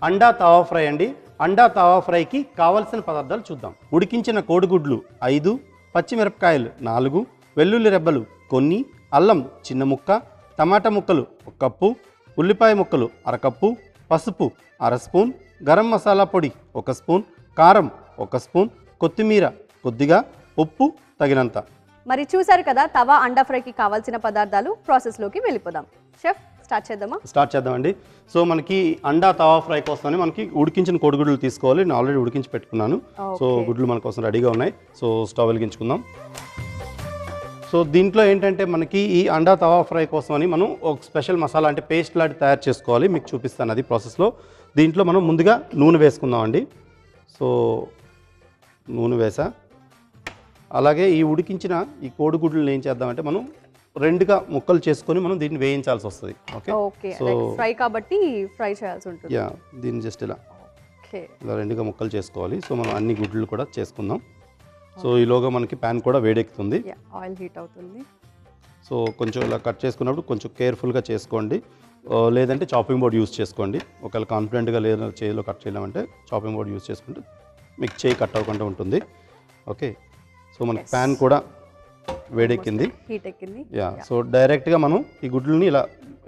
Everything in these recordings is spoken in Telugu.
అండా తవా ఫ్రై అండి. అండా తవా ఫ్రైకి కావాల్సిన పదార్థాలు చూద్దాం. ఉడికించిన కోడిగుడ్లు 5, పచ్చిమిరపకాయలు 4, వెల్లుల్లి రెబ్బలు కొన్ని, అల్లం చిన్న ముక్క, టమాటా ముక్కలు 1 కప్పు, ఉల్లిపాయ ముక్కలు 1/2 కప్పు, పసుపు 1/2 స్పూన్, గరం మసాలా పొడి 1 స్పూన్, కారం 1 స్పూన్, కొత్తిమీర కొద్దిగా, ఉప్పు తగినంత. మరి చూసారు కదా తవా అండా ఫ్రైకి కావాల్సిన పదార్థాలు. ప్రాసెస్లోకి వెళ్ళిపోదాం. షెఫ్ స్టార్ట్ చేద్దామండి. సో మనకి అండా తవా ఫ్రై కోసమని మనకి ఉడికించిన కోడిగుడ్లు తీసుకోవాలి. నేను ఆల్రెడీ ఉడికించి పెట్టుకున్నాను. సో గుడ్లు మన కోసం రెడీగా ఉన్నాయి. So stove వెలిగించుకుందాం. సో దీంట్లో ఏంటంటే మనకి ఈ అండా తవా ఫ్రై కోసమని మనం ఒక స్పెషల్ మసాలా అంటే పేస్ట్ లాంటి తయారు చేసుకోవాలి. మీకు చూపిస్తాను అది ప్రాసెస్లో. దీంట్లో మనం ముందుగా నూనె వేసుకుందామండి. సో నూనె వేసా. అలాగే ఈ ఉడికించిన ఈ కోడిగుడ్లను ఏం చేద్దామంటే మనం 2గా ముక్కలు చేసుకొని మనం దీన్ని వేయించాల్సి వస్తుంది. ఓకే సో ఫ్రై కాబట్టి ఫ్రై చేయాల్సి ఉంటుంది. యా దీన్ని జస్ట్ ఇలా 2గా ముక్కలు చేసుకోవాలి. సో మనం అన్ని గుడ్లు కూడా చేసుకుందాం. సో ఈలోగా మనకి ప్యాన్ కూడా వేడెక్కుతుంది. ఆయిల్ హీట్ అవుతుంది. సో కొంచెం ఇలా కట్ చేసుకున్నప్పుడు కొంచెం కేర్ఫుల్గా చేసుకోండి. లేదంటే చాపింగ్ బోర్డ్ యూస్ చేసుకోండి. ఒకవేళ కాన్ఫిడెంట్గా లేదా చేతిలో కట్ చేయలేమంటే చాపింగ్ బోర్డ్ యూస్ చేసుకుంటే మీకు చేయి కట్ అవ్వకుండా ఉంటుంది. ఓకే సో మనకి ప్యాన్ కూడా వేడెక్కింది, హీట్ ఎక్కింది. యా సో డైరెక్ట్గా మనం ఈ గుడ్లని ఇలా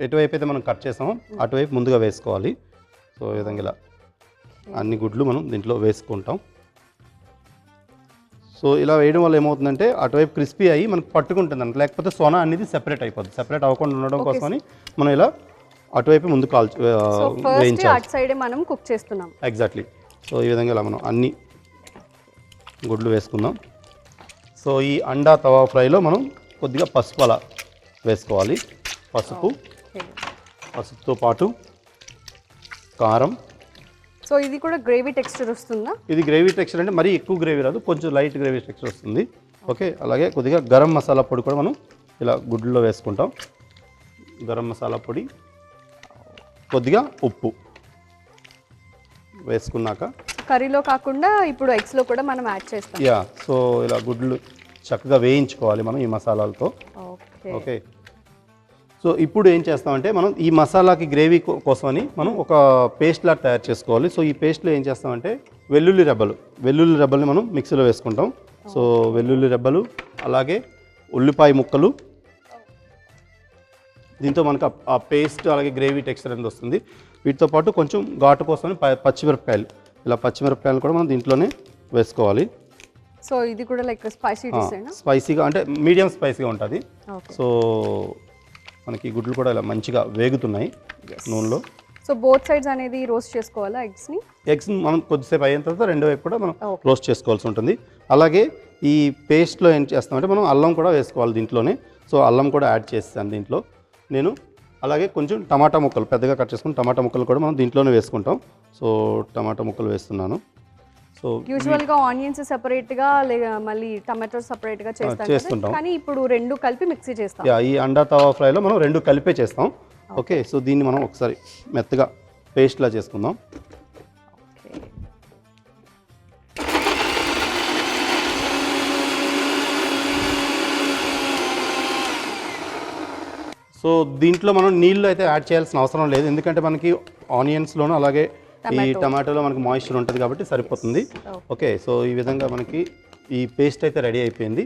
ఎటువైపు అయితే మనం కట్ చేసామో అటువైపు ముందుగా వేసుకోవాలి. సో ఈ విధంగా ఇలా అన్ని గుడ్లు మనం దీంట్లో వేసుకుంటాం. సో ఇలా వేయడం వల్ల ఏమవుతుందంటే అటువైపు క్రిస్పీ అయ్యి మనకు పట్టుకుంటుంది అంట. లేకపోతే సోనా అనేది సెపరేట్ అయిపోద్ది. సెపరేట్ అవ్వకుండా ఉండడం కోసమని మనం ఇలా అటువైపు ముందు వేయించాలి. మనం కుక్ చేస్తున్నాం. ఎగ్జాక్ట్లీ. సో ఈ విధంగా ఇలా మనం అన్ని గుడ్లు వేసుకుందాం. సో ఈ అండా తవా ఫ్రైలో మనం కొద్దిగా పసుపు అలా వేసుకోవాలి. పసుపుతో పాటు కారం. సో ఇది కూడా గ్రేవీ టెక్స్చర్ వస్తుందా? ఇది గ్రేవీ టెక్స్చర్ అంటే మరీ ఎక్కువ గ్రేవీ రాదు, కొంచెం లైట్ గ్రేవీ టెక్స్చర్ వస్తుంది. ఓకే అలాగే కొద్దిగా గరం మసాలా పొడి కూడా మనం ఇలా గుడ్లలో వేసుకుంటాం. గరం మసాలా పొడి, కొద్దిగా ఉప్పు వేసుకున్నాక కర్రీలో కాకుండా ఇప్పుడు ఎగ్స్లో కూడా మనం యాడ్ చేస్తాం. యా సో ఇలా గుడ్లు చక్కగా వేయించుకోవాలి మనం ఈ మసాలాలతో. ఓకే సో ఇప్పుడు ఏం చేస్తామంటే మనం ఈ మసాలాకి గ్రేవీ కోసమని మనం ఒక పేస్ట్ లాగా తయారు చేసుకోవాలి. సో ఈ పేస్ట్లో ఏం చేస్తామంటే వెల్లుల్లి రెబ్బల్ని మనం మిక్సీలో వేసుకుంటాం. సో వెల్లుల్లి రెబ్బలు అలాగే ఉల్లిపాయ ముక్కలు, దీంతో మనకు ఆ పేస్ట్ అలాగే గ్రేవీ టెక్స్చర్ అనేది వస్తుంది. వీటితో పాటు కొంచెం ఘాటు కోసమని పచ్చిమిరపకాయలు, ఇలా పచ్చిమిరపకాయలు కూడా మనం దీంట్లోనే వేసుకోవాలి. సో ఇది కూడా లైక్ స్పైసీగా అంటే మీడియం స్పైసీగా ఉంటుంది. సో మనకి గుడ్లు కూడా ఇలా మంచిగా వేగుతున్నాయి నూనెలో. సో బోత్ సైడ్స్ అనేది రోస్ట్ చేసుకోవాలా ఎగ్స్ మనం కొద్దిసేపు అయిన తర్వాత రెండో వైపు కూడా మనం రోస్ట్ చేసుకోవాల్సి ఉంటుంది. అలాగే ఈ పేస్ట్లో ఏం చేస్తామంటే మనం అల్లం కూడా వేసుకోవాలి దీంట్లోనే. సో అల్లం కూడా యాడ్ చేస్తాను దీంట్లో నేను. అలాగే కొంచెం టమాటా ముక్కలు పెద్దగా కట్ చేసుకుని టమాటా ముక్కలు కూడా మనం దీంట్లోనే వేసుకుంటాం. సో టమాటా ముక్కలు వేస్తున్నాను. సో యూజువల్గా ఆనియన్స్ సెపరేట్గా మళ్ళీ టమాటో సెపరేట్గా చేస్తుంటాం, కానీ ఇప్పుడు రెండు కలిపి మిక్సీ చేస్తాం. ఈ అండా తవా ఫ్రైలో మనం రెండు కలిపే చేస్తాం. ఓకే సో దీన్ని మనం ఒకసారి మెత్తగా పేస్ట్లా చేసుకుందాం. సో దీంట్లో మనం నీళ్ళు అయితే యాడ్ చేయాల్సిన అవసరం లేదు, ఎందుకంటే మనకి ఆనియన్స్లోనూ అలాగే ఈ టమాటోలో మనకి మాయిశ్చర్ ఉంటుంది కాబట్టి సరిపోతుంది. ఓకే సో ఈ విధంగా మనకి ఈ పేస్ట్ అయితే రెడీ అయిపోయింది.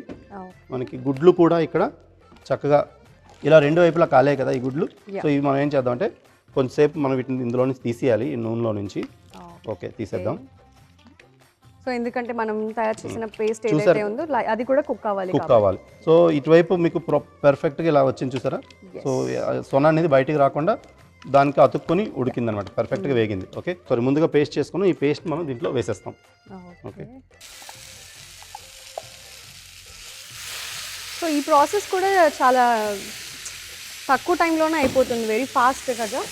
మనకి గుడ్లు కూడా ఇక్కడ చక్కగా ఇలా రెండు వైపులా కాలే కదా ఈ గుడ్లు. సో ఇవి మనం ఏం చేద్దామంటే కొంచెంసేపు మనం వీటిని ఇందులో నుంచి తీసేయాలి, ఈ నూనెలో నుంచి. ఓకే తీసేద్దాం. సో ఎందుకంటే మనం తయారు చేసిన పేస్ట్ ఏదైతే ఉందో అది కూడా కుక్ కావాలి. సో ఇటువైపు మీకు పర్ఫెక్ట్గా ఇలా వచ్చింది చూసారా. సో సొన అనేది బయటికి రాకుండా దానికి అతుక్కొని ఉడికిందనమాట, పర్ఫెక్ట్గా వేగింది. ఓకే సో ముందుగా పేస్ట్ చేసుకుని ఈ పేస్ట్ మనం దీంట్లో వేసేస్తాం. ఓకే సో ఈ ప్రాసెస్ కూడా చాలా తక్కువ టైంలోనే అయిపోతుంది, వెరీ ఫాస్ట్ కదా.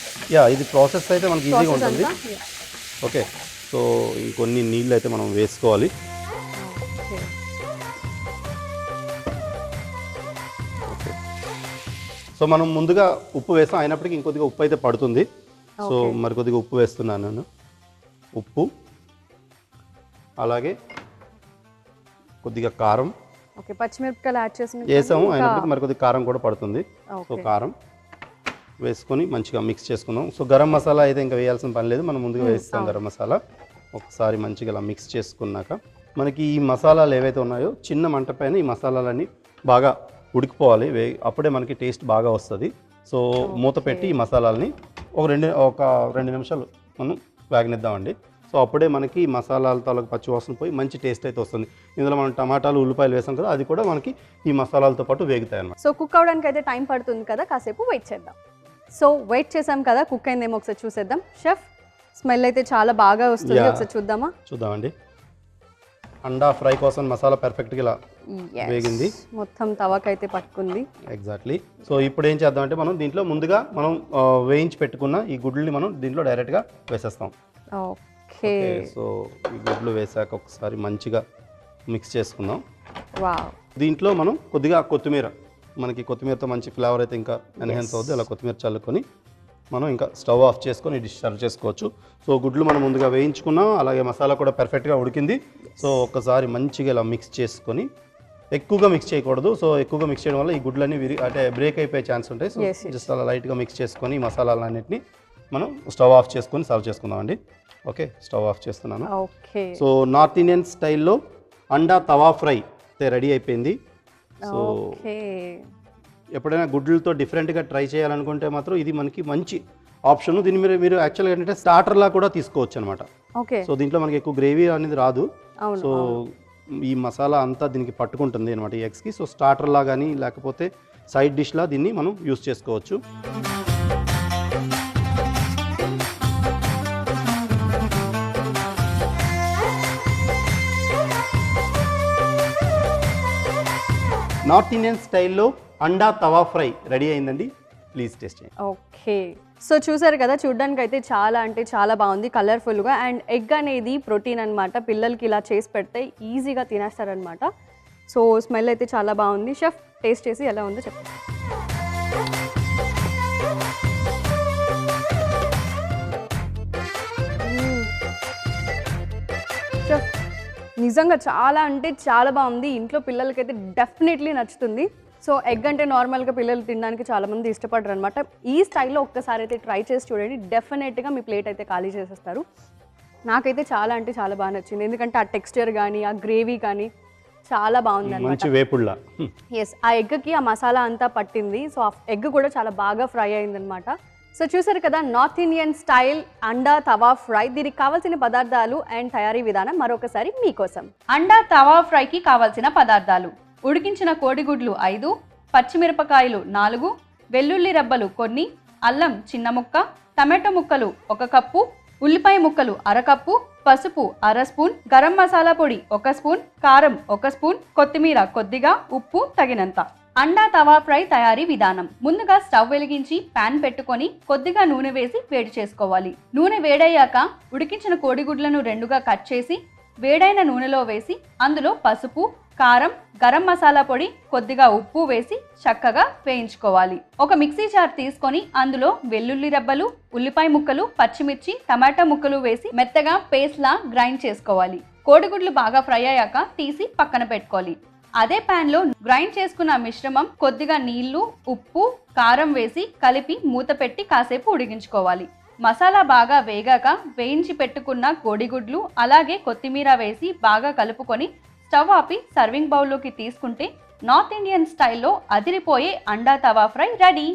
ఇది ప్రాసెస్ అయితే మనకి ఈజీగా ఉంటుంది. ఓకే సో ఇంకొన్ని నీళ్ళు అయితే మనం వేసుకోవాలి. సో మనం ముందుగా ఉప్పు వేసాం, అయినప్పటికీ ఇంకొద్దిగా ఉప్పు అయితే పడుతుంది. సో మరి కొద్దిగా ఉప్పు వేస్తున్నాను నేను. ఉప్పు అలాగే కొద్దిగా కారం. ఓకే పచ్చిమిరపకాయలు యాడ్ వేసాము, అయినప్పటికీ మరి కొద్దిగా కారం కూడా పడుతుంది. సో కారం వేసుకొని మంచిగా మిక్స్ చేసుకుందాం. సో గరం మసాలా అయితే ఇంకా వేయాల్సిన పని లేదు, మనం ముందుగా వేస్తాం గరం మసాలా. ఒకసారి మంచిగా ఇలా మిక్స్ చేసుకున్నాక మనకి ఈ మసాలాలు ఏవైతే ఉన్నాయో చిన్న మంట పైన ఈ మసాలాలన్నీ బాగా ఉడికిపోవాలి, అప్పుడే మనకి టేస్ట్ బాగా వస్తుంది. సో మూత పెట్టి ఈ మసాలాలని ఒక రెండు నిమిషాలు మనం వేగనిద్దామండి. సో అప్పుడే మనకి ఈ మసాలాల తాలూకు పచ్చివాసన పోయి మంచి టేస్ట్ అయితే వస్తుంది. ఇందులో మనం టమాటాలు ఉల్లిపాయలు వేసాం కదా, అది కూడా మనకి ఈ మసాలాలతో పాటు వేగుతాయి అన్నమాట. సో కుక్ అవడానికి అయితే టైం పడుతుంది కదా, కాసేపు వెయిట్ చేద్దాం. సో వెయిట్ చేసాం కదా, కుక్ అయిందేమో ఒకసారి చూసేద్దాం. షెఫ్ స్మెల్ అయితే చాలా బాగా వస్తుంది, ఒకసారి చూద్దామా? చూద్దామండి. అండా ఫ్రై కోసం మసాలా పర్ఫెక్ట్గా ఇలా వేగింది, మొత్తం తవాకైతే పట్టుకుంది. ఎగ్జాక్ట్లీ. సో ఇప్పుడు ఏం చేద్దామంటే మనం దీంట్లో ముందుగా మనం వేయించి పెట్టుకున్న ఈ గుడ్లని మనం దీంట్లో డైరెక్ట్గా వేసేస్తాం. ఓకే. సో ఈ గుడ్లు వేసాక ఒకసారి మంచిగా మిక్స్ చేసుకుందాం. వావ్. దీంట్లో మనం కొద్దిగా కొత్తిమీర, మనకి కొత్తిమీరతో మంచి ఫ్లేవర్ అయితే ఇంకా ఎన్హాన్స్ అవుతుంది. అలా కొత్తిమీర చల్లుకొని మనం ఇంకా స్టవ్ ఆఫ్ చేసుకొని డిష్ సర్వ్ చేసుకోవచ్చు. సో గుడ్లు మనం ముందుగా వేయించుకున్నాం, అలాగే మసాలా కూడా పర్ఫెక్ట్గా ఉడికింది. సో ఒక్కసారి మంచిగా ఇలా మిక్స్ చేసుకొని, ఎక్కువగా మిక్స్ చేయకూడదు. సో ఎక్కువగా మిక్స్ చేయడం వల్ల ఈ గుడ్లన్నీ అంటే బ్రేక్ అయిపోయే ఛాన్స్ ఉంటాయి. సో జస్ట్ అలా లైట్గా మిక్స్ చేసుకొని ఈ మసాలాలన్నింటినీ మనం స్టవ్ ఆఫ్ చేసుకొని సర్వ్ చేసుకుందాం అండి. ఓకే, స్టవ్ ఆఫ్ చేస్తున్నాను. ఓకే. సో నార్త్ ఇండియన్ స్టైల్లో అండా తవా ఫ్రై అయితే రెడీ అయిపోయింది. సో ఎప్పుడైనా గుడ్లతో డిఫరెంట్గా ట్రై చేయాలనుకుంటే మాత్రం ఇది మనకి మంచి ఆప్షన్. దీన్ని మీరు యాక్చువల్గా ఏంటంటే స్టార్టర్లా కూడా తీసుకోవచ్చు అనమాట. ఓకే. సో దీంట్లో మనకి ఎక్కువ గ్రేవీ అనేది రాదు. సో ఈ మసాలా అంతా దీనికి పట్టుకుంటుంది అనమాట ఈ ఎగ్స్కి. సో స్టార్టర్లా కానీ లేకపోతే సైడ్ డిష్లా దీన్ని మనం యూస్ చేసుకోవచ్చు. నార్త్ ఇండియన్ స్టైల్లో అండా తవా ఫ్రై రెడీ అయిందండి, ప్లీజ్ టేస్ట్ చేయండి. ఓకే. సో చూసారు కదా, చూడడానికి అయితే చాలా అంటే చాలా బాగుంది, కలర్ఫుల్గా. అండ్ ఎగ్ అనేది ప్రోటీన్ అనమాట, పిల్లలకి ఇలా చేసి పెడితే ఈజీగా తినేస్తారనమాట. సో స్మెల్ అయితే చాలా బాగుంది. షెఫ్ టేస్ట్ చేసి ఎలా ఉందో చెప్పండి. షెఫ్ నిజంగా చాలా అంటే చాలా బాగుంది. ఇంట్లో పిల్లలకైతే డెఫినెట్లీ నచ్చుతుంది. సో ఎగ్ అంటే నార్మల్గా పిల్లలు తినడానికి చాలామంది ఇష్టపడరు అనమాట. ఈ స్టైల్లో ఒక్కసారి అయితే ట్రై చేసి చూడండి, డెఫినెట్గా మీ ప్లేట్ అయితే ఖాళీ చేసేస్తారు. నాకైతే చాలా అంటే చాలా బాగా నచ్చింది, ఎందుకంటే ఆ టెక్స్చర్ కానీ ఆ గ్రేవీ కానీ చాలా బాగుంది అనమాట. ఎస్, ఆ ఎగ్కి ఆ మసాలా అంతా పట్టింది. సో ఆ ఎగ్ కూడా చాలా బాగా ఫ్రై అయిందనమాట. సో చూసారు కదా, నార్త్ ఇండియన్ స్టైల్ అండా తవా ఫ్రై. దీనికి కావాల్సిన పదార్థాలు అండ్ తయారీ విధానం మరొకసారి మీకోసం. అండా తవా ఫ్రైకి కావాల్సిన పదార్థాలు: ఉడికించిన కోడిగుడ్లు 5, పచ్చిమిరపకాయలు 4, వెల్లుల్లి రెబ్బలు కొన్ని, అల్లం చిన్న ముక్క, టమాటో ముక్కలు 1 కప్పు, ఉల్లిపాయ ముక్కలు 1/2 కప్పు, పసుపు 1/2 స్పూన్, గరం మసాలా పొడి 1 స్పూన్, కారం 1 స్పూన్, కొత్తిమీర కొద్దిగా, ఉప్పు తగినంత. అండా తవా ఫ్రై తయారీ విధానం: ముందుగా స్టవ్ వెలిగించి పాన్ పెట్టుకొని కొద్దిగా నూనె వేసి వేడి చేసుకోవాలి. నూనె వేడయ్యాక ఉడికించిన కోడిగుడ్లను 2గా కట్ చేసి వేడైన నూనెలో వేసి అందులో పసుపు, కారం, గరం మసాలా పొడి, కొద్దిగా ఉప్పు వేసి చక్కగా వేయించుకోవాలి. ఒక మిక్సీ జార్ తీసుకొని అందులో వెల్లుల్లి రెబ్బలు, ఉల్లిపాయ ముక్కలు, పచ్చిమిర్చి, టమాటా ముక్కలు వేసి మెత్తగా పేస్ట్ లా గ్రైండ్ చేసుకోవాలి. కోడిగుడ్లు బాగా ఫ్రై అయ్యాక తీసి పక్కన పెట్టుకోవాలి. అదే ప్యాన్ లో గ్రైండ్ చేసుకున్న మిశ్రమం కొద్దిగా నీళ్లు, ఉప్పు, కారం వేసి కలిపి మూత పెట్టి కాసేపు ఉడికించుకోవాలి. మసాలా బాగా వేగాక వేయించి పెట్టుకున్న కోడిగుడ్లు అలాగే కొత్తిమీర వేసి బాగా కలుపుకొని స్టవ్ ఆపి సర్వింగ్ బౌల్లోకి తీసుకుంటే నార్త్ ఇండియన్ స్టైల్లో అదిరిపోయే అండా తవా ఫ్రై రెడీ.